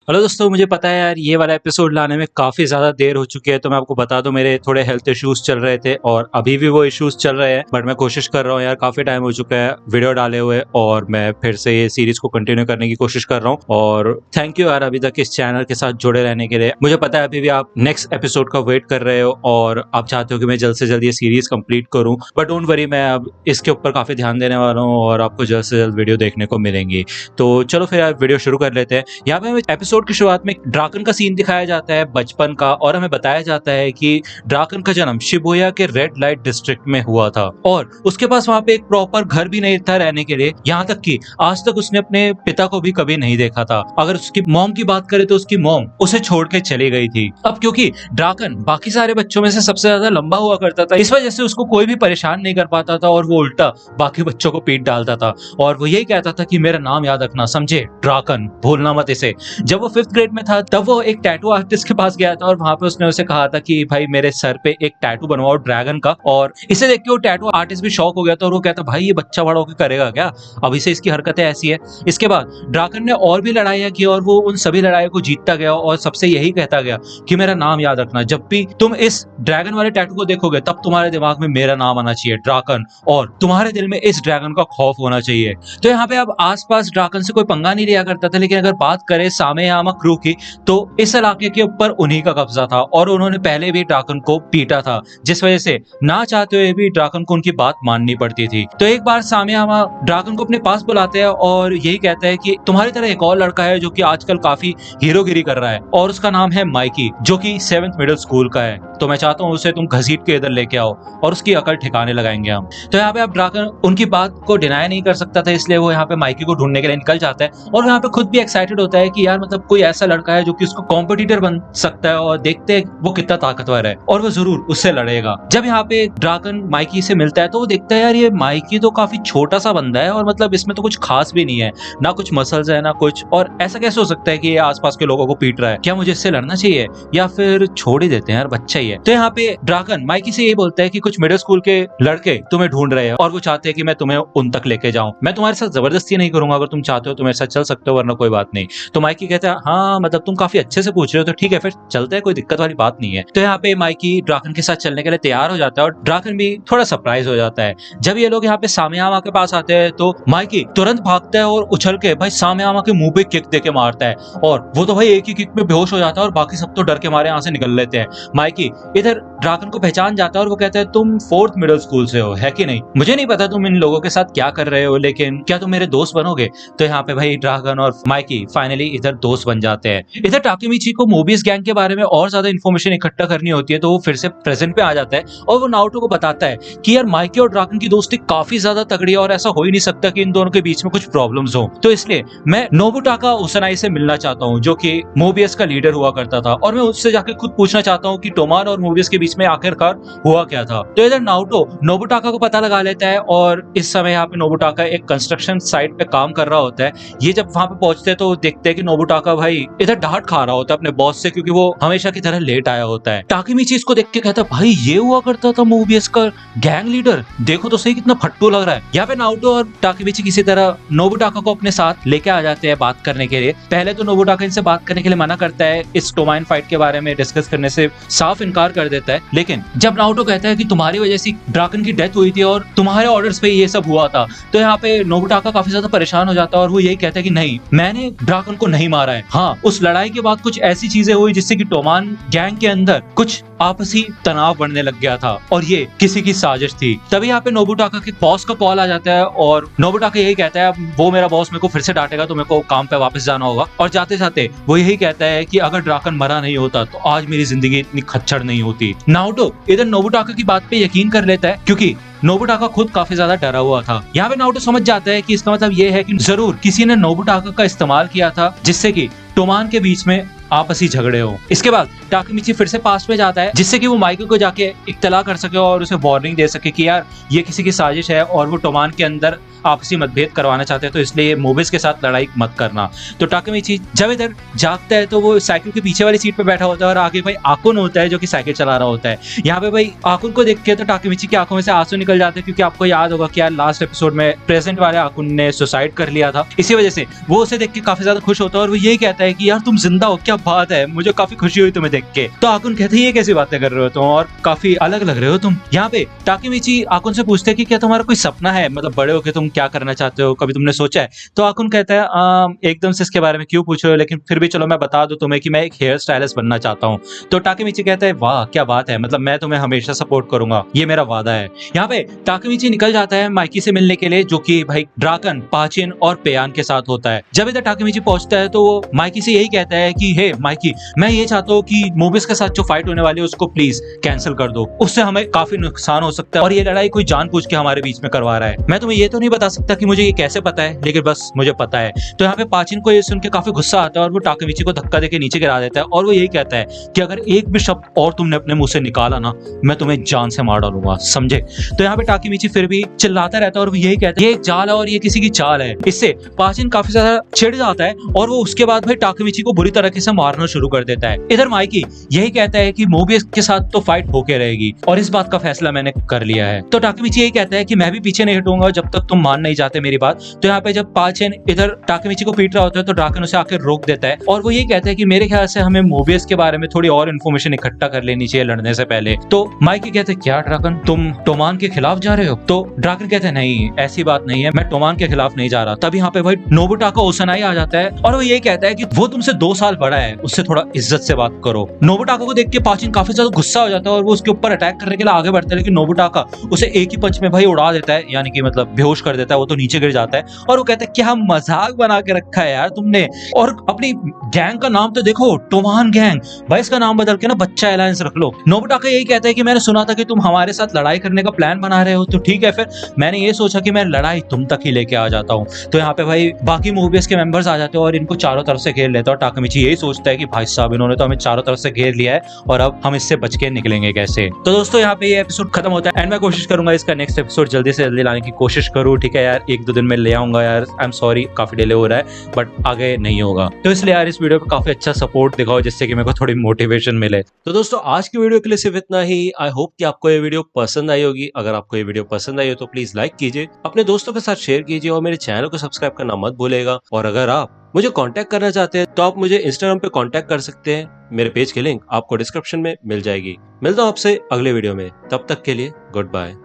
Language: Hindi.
हेलो दोस्तों, मुझे पता है यार ये वाला एपिसोड लाने में काफ़ी ज़्यादा देर हो चुकी है, तो मैं आपको बता दूं मेरे थोड़े हेल्थ इश्यूज चल रहे थे और अभी भी वो इश्यूज चल रहे हैं। बट मैं कोशिश कर रहा हूँ यार, काफ़ी टाइम हो चुका है वीडियो डाले हुए और मैं फिर से ये सीरीज को कंटिन्यू करने की कोशिश कर रहा हूँ। और थैंक यू यार अभी तक इस चैनल के साथ जुड़े रहने के लिए। मुझे पता है अभी भी आप नेक्स्ट एपिसोड का वेट कर रहे हो और आप चाहते हो कि मैं जल्द से जल्द ये सीरीज कंप्लीट करूँ, बट डोंट वरी, मैं अब इसके ऊपर काफ़ी ध्यान देने वाला हूँ और आपको जल्द से जल्द वीडियो देखने को मिलेंगी। तो चलो फिर यार वीडियो शुरू कर लेते हैं। यहाँ पे हमें एपिसोड की शुरुआत में ड्राकन का सीन दिखाया जाता है बचपन का, और हमें बताया जाता है कि ड्राकन का जन्म शिबुया के रेड लाइट डिस्ट्रिक्ट में हुआ था और उसके पास वहाँ पे एक प्रॉपर घर भी नहीं था रहने के लिए। यहाँ तक कि आज तक उसने अपने पिता को भी कभी नहीं देखा था। अगर उसकी मॉम की बात करें तो उसकी मॉम उसे छोड़ के चली गई थी। अब क्योंकि ड्राकन बाकी सारे बच्चों में से सबसे ज्यादा लंबा हुआ करता था, इस वजह से उसको कोई भी परेशान नहीं कर पाता था और वो उल्टा बाकी बच्चों को पीट डालता था और वो यही कहता था कि मेरा नाम याद रखना, समझे ड्राकन, भूलना मत इसे। जब वो 5th ग्रेड में था तब वो एक टैटू आर्टिस्ट के पास गया था और वहां पे उसने उसे कहा था कि भाई मेरे सर पे एक टैटू बनवाओ ड्रैगन का, और इसे देख के वो टैटू आर्टिस्ट भी शॉक हो गया था और वो कहता भाई ये बच्चा बड़ा होकर करेगा क्या, अभी से इसकी हरकतें ऐसी है। इसके बाद ड्राकन ने और भी लड़ाइयां की और वो उन सभी लड़ाइयों को जीतता गया और सबसे यही कहता गया कि मेरा नाम याद रखना, जब भी तुम इस ड्रैगन वाले टैटू को देखोगे तब तुम्हारे दिमाग में मेरा नाम आना चाहिए ड्राकन, और तुम्हारे दिल में इस ड्रैगन का खौफ होना चाहिए। तो यहाँ पे अब आसपास ड्राकन से कोई पंगा नहीं लिया करता था, लेकिन अगर बात करें सामेयामा क्रू की तो इस इलाके के ऊपर उन्हीं का कब्जा था और उन्होंने पहले भी ड्राकन को पीटा था, जिस वजह से ना चाहते हुए भी ड्राकन को उनकी बात माननी पड़ती थी। तो एक बार सामेयामा ड्राकन को अपने पास बुलाते हैं और यही कहता है कि तुम्हारी तरह एक और लड़का है जो कि आजकल काफी हीरोगिरी कर रहा है और उसका नाम है माइकी, जो कि 7th मिडिल स्कूल का है। तो मैं चाहता हूँ उसे तुम घसीट के इधर लेके आओ और उसकी अकल ठिकाने लगाएंगे हम। तो यहाँ पे अब ड्राकन उनकी बात को डिनाई नहीं कर सकता था, इसलिए वो यहाँ पे माइकी को ढूंढने के लिए निकल जाता है और यहाँ पे खुद भी एक्साइटेड होता है कि यार मतलब कोई ऐसा लड़का है जो कि उसको कॉम्पिटिटर बन सकता है और देखते हैं वो कितना ताकतवर है और वो जरूर उससे लड़ेगा। जब यहाँ पे ड्राकन माइकी से मिलता है तो वो देखता है यार ये माइकी तो काफी छोटा सा बंदा है और मतलब इसमें तो कुछ खास भी नहीं है, ना कुछ मसल्स है ना कुछ, और ऐसा कैसे हो सकता है कि ये आसपास के लोगों को पीट रहा है, क्या मुझे इससे लड़ना चाहिए या फिर छोड़ ही देते हैं यार, बच्चा ही है। तो यहाँ पे ड्राकन माइकी से यही बोलता है कि कुछ मिडिल स्कूल के लड़के तुम्हें ढूंढ रहे हैं और वो चाहते हैं कि मैं तुम्हें उन तक लेके जाऊं। मैं तुम्हारे साथ जबरदस्ती नहीं करूंगा, अगर तुम चाहते हो तो मेरे साथ चल सकते हो, वरना कोई बात नहीं। तो माइकी कहता है हाँ मतलब तुम काफी अच्छे से पूछ रहे हो तो ठीक है फिर चलते हैं, कोई दिक्कत वाली बात नहीं है। तो यहाँ पे माइकी ड्राकन के साथ चलने के लिए तैयार हो जाता है और ड्राकन भी थोड़ा सरप्राइज हो जाता है। जब ये लोग यहाँ पे सामेयामा के पास आते हैं तो माइकी तुरंत भागता है और उछल के भाई सामेयामा के मुंह पे किक देके मारता है और वो तो भाई एक ही किक में बेहोश हो जाता है और बाकी सब तो डर के मारे यहाँ से निकल लेते हैं। माइकी इधर ड्राकन को पहचान जाता है और वो कहता है तुम 4th मिडिल स्कूल से हो है कि नहीं, मुझे नहीं पता तुम इन लोगों के साथ क्या कर रहे हो, लेकिन क्या तुम मेरे दोस्त बनोगे। तो यहाँ पे भाई ड्रागन और माइकी फाइनली इधर दोस्त बन जाते हैं। इधर टाकेमिची को मोबियस गैंग के बारे में और ज्यादा इन्फॉर्मेशन इकट्ठा करनी होती है तो वो फिर से प्रेजेंट पे आ जाता है और वो नारुतो को बताता है कि यार माइकी और ड्रागन की दोस्ती काफी ज्यादा तगड़ी है और ऐसा हो ही नहीं सकता कि इन दोनों के बीच में कुछ प्रॉब्लम्स हो। तो इसलिए मैं नोबुटाका उसानाई से मिलना चाहता हूँ जो कि मोबियस का लीडर हुआ करता था, और मैं उससे जाके खुद पूछना चाहता हूँ कि टोमान और मोबियस के बीच में आखिरकार हुआ क्या था। तो इधर नारुतो नोबुटाका को पता लगा लेता है और इस समय यहाँ पे नोबुटाका एक कंस्ट्रक्शन साइट पे काम कर रहा होता है। ये जब वहां पे पहुंचते हैं तो देखते हैं कि नोबुटाका भाई इधर डांट खा रहा होता है अपने बॉस से, क्योंकि वो हमेशा की तरह लेट आया होता है। टाकेमिची इसको देख के कहता है भाई ये हुआ करता था मोबियस का गैंग लीडर, देखो तो सही कितना फट्टू लग रहा है। यहाँ पे नारुतो और टाकेमिची किसी तरह नोबुटाका को अपने साथ लेके आ जाते हैं बात करने के लिए। पहले तो नोबुटाका इनसे बात करने के लिए मना करता है, इस टोमाइन फाइट के बारे में डिस्कस करने से साफ इनकार कर देता है, लेकिन जब नारुतो कहता है कि तुम्हारी वजह से ड्राकन की डेथ हुई थी और तुम्हारे ऑर्डर्स पे ये सब हुआ था, तो यहाँ पे नोबुटाका काफी ज्यादा परेशान हो जाता है और वो यही कहता है कि नहीं मैंने ड्राकन को नहीं मारा है। हाँ उस लड़ाई के बाद कुछ ऐसी चीजें हुई जिससे कि टोमान गैंग के अंदर कुछ आपसी तनाव बढ़ने लग गया था और ये किसी की साजिश थी। तभी यहाँ पे नोबुटाका के बॉस का कॉल आ जाता है और नोबुटाका यही कहता है वो मेरा बॉस मेरे को फिर से डांटेगा तो मेरे को काम पे वापस जाना होगा, और जाते जाते वो यही कहता है कि अगर ड्राकन मरा नहीं होता तो आज मेरी जिंदगी इतनी खच्चर नहीं होती। नारुतो इधर नोबुटाका की बात पे यकीन कर लेता है क्योंकि नोबुटाका खुद काफी ज्यादा डरा हुआ था। यहाँ पे नारुतो समझ जाता है कि इसका मतलब ये है कि जरूर किसी ने नोबुटाका का इस्तेमाल किया था जिससे कि टोमान के बीच में आपसी झगड़े हो। इसके बाद टाकेमिची फिर से पास्ट में जाता है जिससे कि वो माइकी को जाके इत्तला कर सके और उसे वार्निंग दे सके कि यार ये किसी की साजिश है और वो टोमान के अंदर आपसी मतभेद करवाना चाहते हैं, तो इसलिए मोबिस के साथ लड़ाई मत करना। तो टाकेमिची जब इधर जागता है तो वो साइकिल के पीछे वाली सीट पे बैठा होता है और आगे भाई आकुन होता है जो कि साइकिल चला रहा होता है। यहाँ पे भाई आकुन को देख के तो टाकेमिची की आंखों में से आंसू निकल जाते हैं, क्योंकि आपको याद होगा कि यार लास्ट एपिसोड में प्रेजेंट वाले आकुन ने सुसाइड कर लिया था। इसी वजह से वो उसे देख के काफी ज्यादा खुश होता है और वो यही कहता है कि यार तुम जिंदा हो, क्या बात है, मुझे काफी खुशी हुई तुम्हें देख के। तो आकुन कहते हैं ये कैसी बातें कर रहे हो तुम, और काफी अलग लग रहे हो तुम। यहाँ पे टाकेमिची आकुन से पूछते हैं कि क्या तुम्हारा कोई सपना है, मतलब बड़े होके तुम क्या करना चाहते हो, कभी तुमने सोचा है? तो आकुन कहता है एकदम से इसके बारे में क्यों पूछ रहे हो, लेकिन फिर भी चलो मैं बता दूं तुम्हें कि मैं एक हेयर स्टाइलिस्ट बनना चाहता हूँ। तो टाकेमिची कहता है वाह क्या बात है, मतलब मैं तुम्हें हमेशा सपोर्ट करूंगा, ये मेरा वादा है। यहाँ पे टाकेमिची निकल जाता है माइकी से मिलने के लिए, जो कि भाई ड्राकन, पाचिन और पेयान के साथ होता है। जब इधर टाकेमिची पहुंचता है तो वो माइकी से यही कहता है कि हे माइकी, मैं ये चाहता हूँ कि मोबिस के साथ जो फाइट होने वाली है उसको प्लीज कैंसिल कर दो, उससे हमें काफी नुकसान हो सकता है और ये लड़ाई कोई जानबूझ के हमारे बीच में करवा रहा है। मैं तुम्हें ये तो नहीं बता सकता कि मुझे ये कैसे पता है, लेकिन बस मुझे पता है। तो यहाँ पे पाचिन को ये सुन के काफी गुस्सा आता है और वो टाकेमिची को धक्का देके नीचे गिरा देता है और वो यही कहता है कि अगर एक भी शब्द और तुमने अपने मुंह से निकाला ना, मैं तुम्हें जान से मार डालूंगा, समझे? तो यहाँ पे टाकेमिची फिर भी चिल्लाता रहता है और वो यही कहता है ये एक जाल है और ये किसी की चाल है। इससे पाचिन काफी ज्यादा चिढ़ जाता है और वो उसके बाद भाई टाकेमिची को बुरी तरीके से मारना शुरू कर देता है। इधर माइकी यही कहता है कि मोबियस के साथ तो फाइट होके रहेगी और इस बात का फैसला मैंने कर लिया है। तो टाकेमिची यही कहता है कि मैं भी पीछे नहीं हटूंगा जब तक तुम मान नहीं जाते मेरी बात। तो यहाँ पे जब पाचिन इधर टाकेमिची को पीट रहा होता है तो ड्राकन उसे आकर रोक देता है और वो ये कहता है कि मेरे ख्याल से हमें मोबियस के बारे में थोड़ी और इन्फॉर्मेशन इकट्ठा कर लेनी चाहिए लड़ने से पहले। तो माइकी कहते हैं क्या ड्राकन, तुम टोमान के खिलाफ जा रहे हो? तो ड्राकन कहते हैं नहीं ऐसी बात नहीं है, मैं टोमान के खिलाफ नहीं जा रहा। तब यहाँ पे भाई नोबुटाका ओसनाई आ जाता है और वो ये कहता है कि वो तुमसे 2 साल बड़ा है, उससे थोड़ा इज्जत से बात करो। नोबुटाका को देख के पाचिन काफी ज्यादा गुस्सा हो जाता है और वो उसके ऊपर अटैक करने के लिए आगे बढ़ता है, लेकिन नोबुटाका उसे एक ही पंच में भाई उड़ा देता है, यानी कि मतलब बेहोश कर देता है, वो तो नीचे गिर जाता है और वो कहता है क्या मजाक बना के रखा है यार तुमने, और अपनी गैंग का नाम तो देखो, टोमान गैंग, भाई इसका नाम बदल के ना बच्चा अलायंस रख लो। नोबुटाका यही कहता है कि मैंने सुना था कि तुम हमारे साथ लड़ाई करने का प्लान बना रहे हो, तो ठीक है फिर मैंने ये सोचा कि मैं लड़ाई तुम तक ही लेके आ जाता हूँ। तो यहाँ पे भाई बाकी मोबियस के मेंबर्स आ जाते हैं और इनको चारों तरफ से घेर लेता है और टाकेमिची यही सोचता है कि भाई साहब इन्होंने तो हमें चारों तरफ से घेर लिया है और अब हम इससे बच के निकलेंगे कैसे। तो दोस्तों यहाँ पे ये एपिसोड खत्म होता है एंड मैं कोशिश करूंगा इसका नेक्स्ट एपिसोड जल्दी से जल्दी लाने की कोशिश करूँ, ठीक है यार, 1-2 दिन में ले आऊंगा यार, आई एम सॉरी काफी डिले हो रहा है बट आगे नहीं होगा। तो इसलिए यार इस वीडियो पे काफी अच्छा सपोर्ट दिखाओ जिससे कि मेरे को थोड़ी मोटिवेशन मिले। तो दोस्तों आज की वीडियो के लिए सिर्फ इतना ही। आई होप कि आपको ये वीडियो पसंद आई होगी। अगर आपको ये वीडियो पसंद आई हो तो प्लीज लाइक कीजिए, अपने दोस्तों के साथ शेयर कीजिए और मेरे चैनल को सब्सक्राइब करना मत भूलेगा। और अगर आप मुझे कांटेक्ट करना चाहते हैं तो आप मुझे इंस्टाग्राम पे कांटेक्ट कर सकते हैं, मेरे पेज की लिंक आपको डिस्क्रिप्शन में मिल जाएगी। मिलता हूँ आपसे अगले वीडियो में, तब तक के लिए गुड बाय।